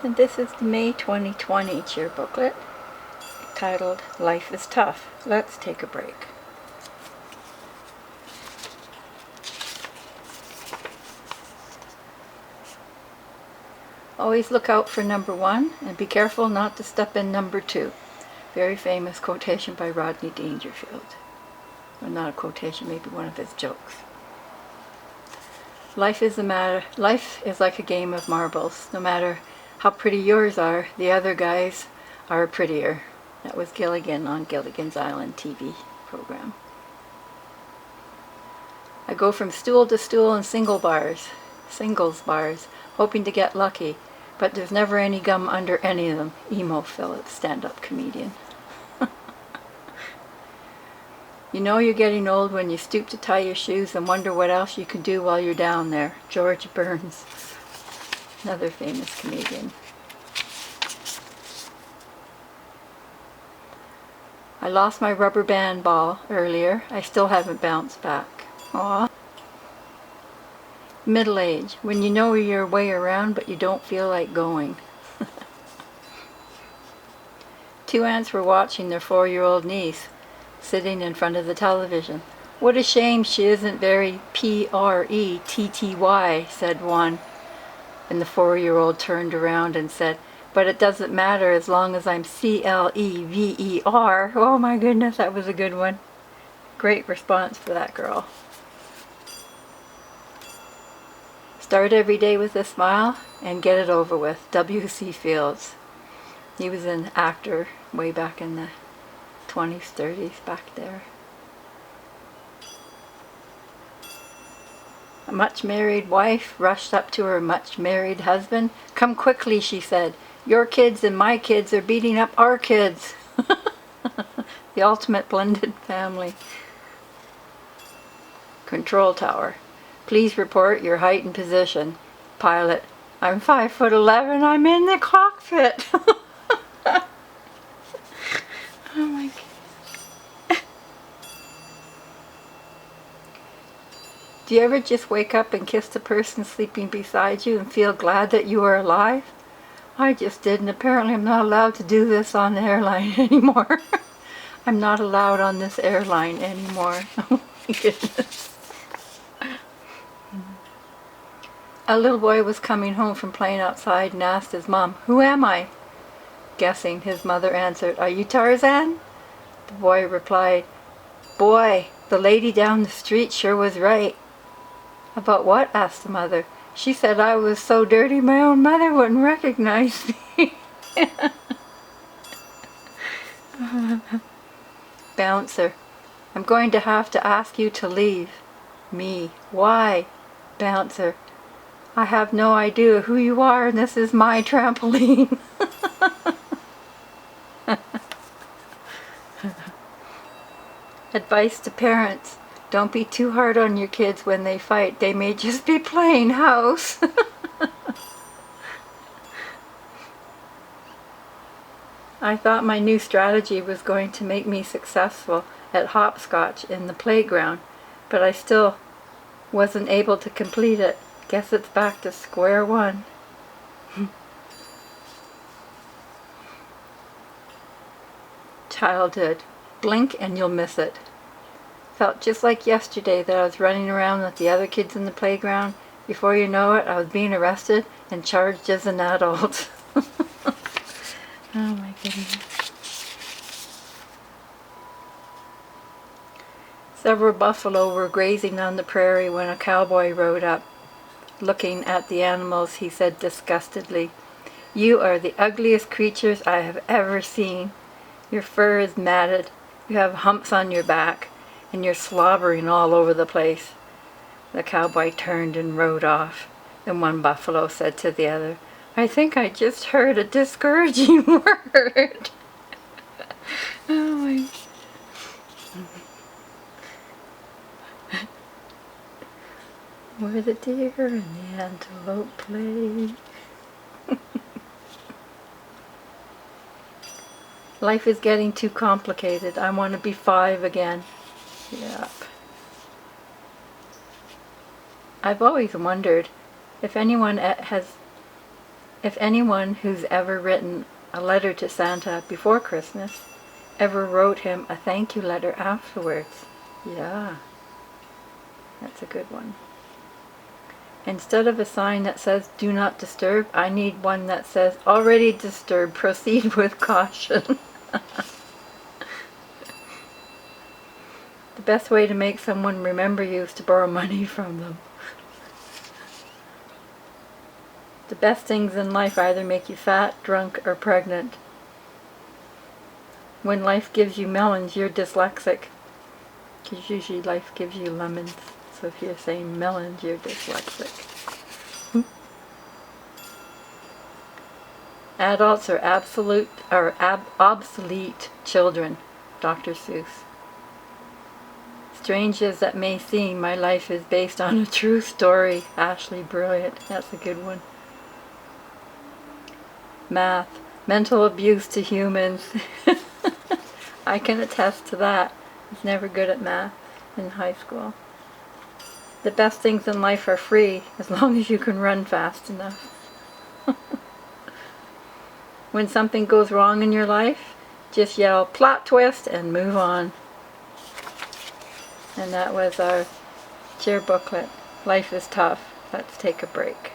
And this is the May 2020 cheer booklet titled Life is Tough. Let's take a break. Always look out for number 1 and be careful not to step in number 2. Very famous quotation by Rodney Dangerfield. Well, not a quotation, maybe one of his jokes. Life is like a game of marbles. No matter how pretty yours are, the other guys are prettier. That was Gilligan on Gilligan's Island TV program. I go from stool to stool in singles bars, hoping to get lucky, but there's never any gum under any of them. Emo Phillips, stand-up comedian. You know you're getting old when you stoop to tie your shoes and wonder what else you can do while you're down there. George Burns, another famous comedian. I lost my rubber band ball earlier. I still haven't bounced back. Aww. Middle age, when you know your way around but you don't feel like going. 2 aunts were watching their 4-year-old niece sitting in front of the television. What a shame she isn't very pretty, said one. And the 4-year-old turned around and said, but it doesn't matter as long as I'm clever. Oh my goodness, that was a good one. Great response for that girl. Start every day with a smile and get it over with. W.C. Fields. He was an actor way back in the 20s, 30s, back there. A much-married wife rushed up to her much-married husband. Come quickly, she said. Your kids and my kids are beating up our kids. The ultimate blended family. Control tower. Please report your height and position. Pilot. I'm 5'11". I'm in the cockpit. Oh my God. Do you ever just wake up and kiss the person sleeping beside you and feel glad that you are alive? I just did, and apparently I'm not allowed to do this on the airline anymore. I'm not allowed on this airline anymore. Oh my goodness. A little boy was coming home from playing outside and asked his mom, "Who am I?" Guessing, his mother answered, "Are you Tarzan?" The boy replied, "Boy, the lady down the street sure was right." "About what?" asked the mother. "She said I was so dirty my own mother wouldn't recognize me." Bouncer. I'm going to have to ask you to leave. Me. Why? Bouncer. I have no idea who you are and this is my trampoline. Advice to parents. Don't be too hard on your kids when they fight. They may just be playing house. I thought my new strategy was going to make me successful at hopscotch in the playground, but I still wasn't able to complete it. Guess it's back to square one. Childhood. Blink and you'll miss it. Felt just like yesterday that I was running around with the other kids in the playground. Before you know it, I was being arrested and charged as an adult. Oh my goodness. Several buffalo were grazing on the prairie when a cowboy rode up. Looking at the animals, he said disgustedly, "You are the ugliest creatures I have ever seen. Your fur is matted, you have humps on your back, and you're slobbering all over the place." The cowboy turned and rode off, and one buffalo said to the other, "I think I just heard a discouraging word." Oh my. Where the deer and the antelope play. Life is getting too complicated. I want to be 5 again. Yep. I've always wondered if anyone has If anyone who's ever written a letter to Santa before Christmas ever wrote him a thank you letter afterwards. Yeah, that's a good one. Instead of a sign that says do not disturb, I need one that says already disturbed, proceed with caution. The best way to make someone remember you is to borrow money from them. The best things in life either make you fat, drunk, or pregnant. When life gives you melons, you're dyslexic. Because usually life gives you lemons. So if you're saying melons, you're dyslexic. Adults are obsolete children. Dr. Seuss. Strange as that may seem, my life is based on a true story. Ashley Brilliant. That's a good one. Math. Mental abuse to humans. I can attest to that. I was never good at math in high school. The best things in life are free, as long as you can run fast enough. When something goes wrong in your life, just yell plot twist and move on. And that was our cheer booklet. Life is tough. Let's take a break.